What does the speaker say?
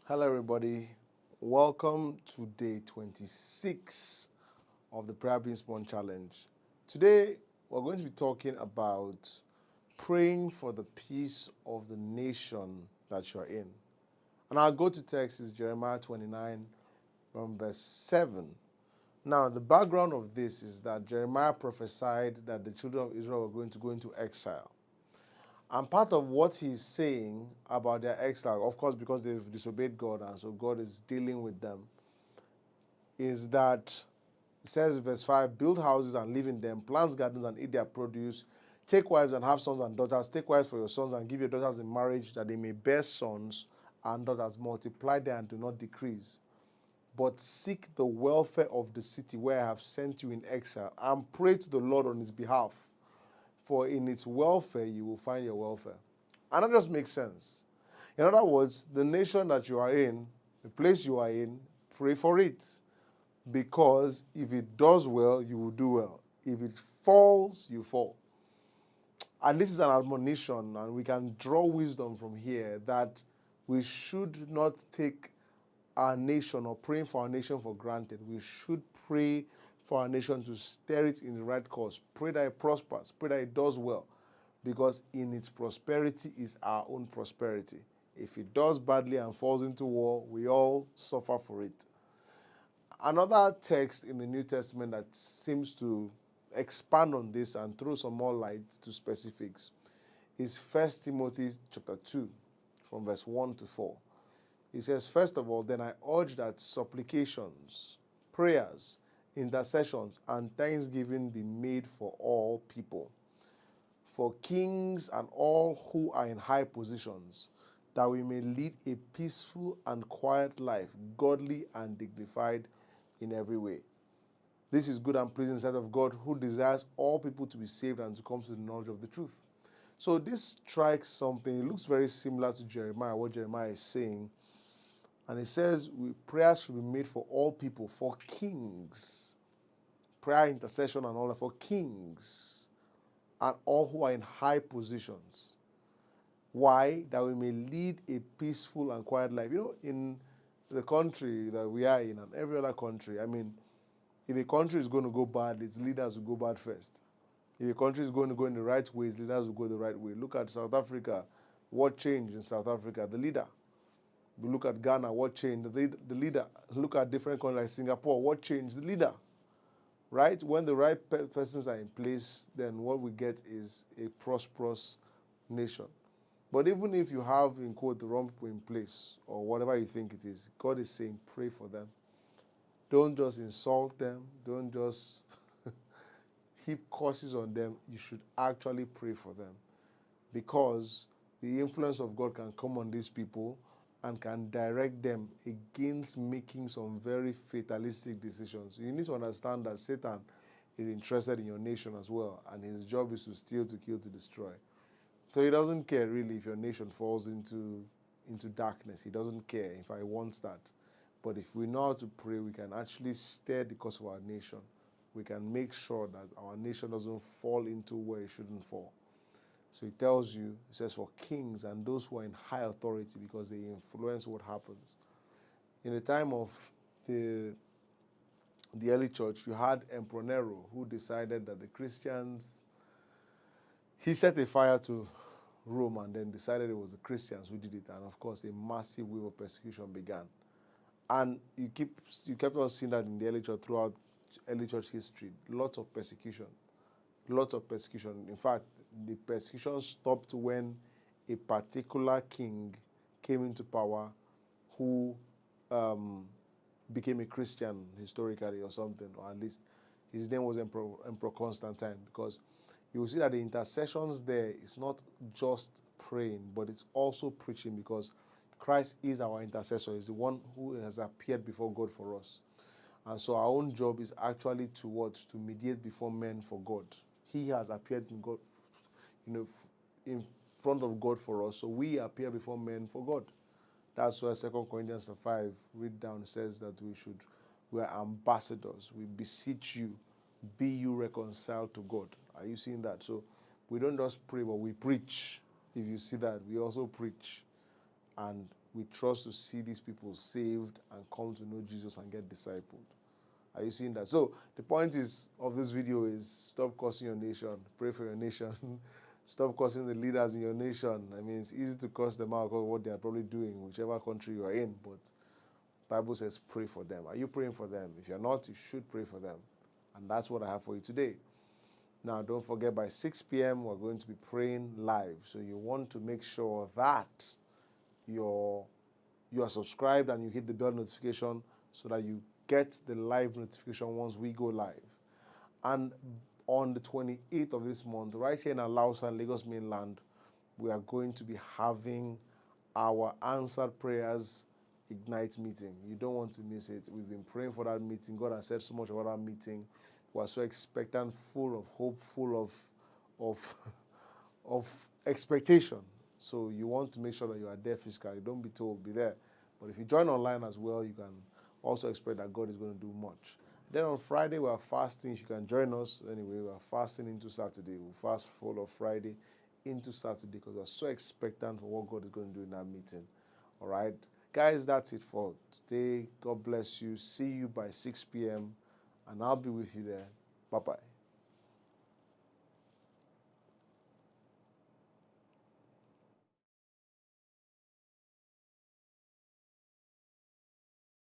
Hello, everybody. Welcome to day 26 of the Prayer Being Spawn Challenge. Today, we're going to be talking about praying for the peace of the nation that you're in. And our go-to text is Jeremiah 29 from verse 7. Now, the background of this is that Jeremiah prophesied that the children of Israel were going to go into exile. And part of what he's saying about their exile, of course, because they've disobeyed God and so God is dealing with them, is that it says in verse 5, build houses and live in them, plant gardens and eat their produce, take wives and have sons and daughters, take wives for your sons and give your daughters in marriage that they may bear sons and daughters, multiply there and do not decrease. But seek the welfare of the city where I have sent you in exile and pray to the Lord on its behalf. For in its welfare you will find your welfare. And that just makes sense. In other words, the nation that you are in, the place you are in, pray for it. Because if it does well, you will do well. If it falls, you fall. And this is an admonition, and we can draw wisdom from here that we should not take our nation or praying for our nation for granted. We should pray for our nation to steer it in the right course. Pray that it prospers. Pray that it does well. Because in its prosperity is our own prosperity. If it does badly and falls into war, we all suffer for it. Another text in the New Testament that seems to expand on this and throw some more light to specifics is 1 Timothy chapter 2 from verse 1 to 4. He says, first of all, then I urge that supplications, prayers, intercessions, and thanksgiving be made for all people, for kings and all who are in high positions, that we may lead a peaceful and quiet life, godly and dignified in every way. This is good and pleasing in the sight of God, who desires all people to be saved and to come to the knowledge of the truth. So this strikes something. It looks very similar to Jeremiah, what Jeremiah is saying. And it says prayers should be made for all people, for kings. Prayer, intercession, and all that for kings and all who are in high positions. Why? That we may lead a peaceful and quiet life. You know, in the country that we are in and every other country, I mean, if a country is going to go bad, its leaders will go bad first. If a country is going to go in the right way, its leaders will go the right way. Look at South Africa. What changed in South Africa? The leader. We look at Ghana, what changed? The leader. Look at different countries like Singapore, what changed? The leader. Right? When the right persons are in place, then what we get is a prosperous nation. But even if you have, in quote, the wrong people in place, or whatever you think it is, God is saying, pray for them. Don't just insult them. Don't just heap curses on them. You should actually pray for them. Because the influence of God can come on these people and can direct them against making some very fatalistic decisions. You need to understand that Satan is interested in your nation as well, and his job is to steal, to kill, to destroy. So he doesn't care really if your nation falls into darkness. He doesn't care. In fact, he wants that. But if we know how to pray, we can actually steer the course of our nation. We can make sure that our nation doesn't fall into where it shouldn't fall. So he tells you, he says, for kings and those who are in high authority because they influence what happens. In the time of the early church, you had Emperor Nero, who decided that the Christians, he set a fire to Rome and then decided it was the Christians who did it. And of course, a massive wave of persecution began. And you kept on seeing that in the early church throughout early church history. Lots of persecution. Lots of persecution. In fact, the persecution stopped when a particular king came into power who became a Christian historically or something, or at least his name was Emperor Constantine, because you will see that the intercessions there is not just praying, but it's also preaching, because Christ is our intercessor. He's the one who has appeared before God for us. And so our own job is actually to mediate before men for God. He has appeared in God, in front of God for us. So we appear before men for God. That's why 2 Corinthians 5, read down, says that we are ambassadors. We beseech you, be you reconciled to God. Are you seeing that? So we don't just pray, but we preach. If you see that, we also preach. and we trust to see these people saved and come to know Jesus and get discipled. Are you seeing that? So the point is of this video is stop cursing your nation. Pray for your nation. Stop cursing the leaders in your nation. I mean, it's easy to curse them out because of what they are probably doing, whichever country you are in. But Bible says pray for them. Are you praying for them? If you're not, you should pray for them. And that's what I have for you today. Now, don't forget, by 6 p.m., we're going to be praying live. So you want to make sure that you are subscribed and you hit the bell notification so that you get the live notification once we go live. And on the 28th of this month, right here in Alausa and Lagos mainland, we are going to be having our answered prayers Ignite meeting. You don't want to miss it. We've been praying for that meeting. God has said so much about that meeting. We're so expectant, full of hope, full of expectation. So you want to make sure that you are there physically. Don't be told, be there. But if you join online as well, you can also expect that God is going to do much. Then on Friday, we are fasting. If you can join us, anyway, we are fasting into Saturday. We'll fast full of Friday into Saturday because we're so expectant for what God is going to do in that meeting. All right? Guys, that's it for today. God bless you. See you by 6 p.m. and I'll be with you there. Bye-bye.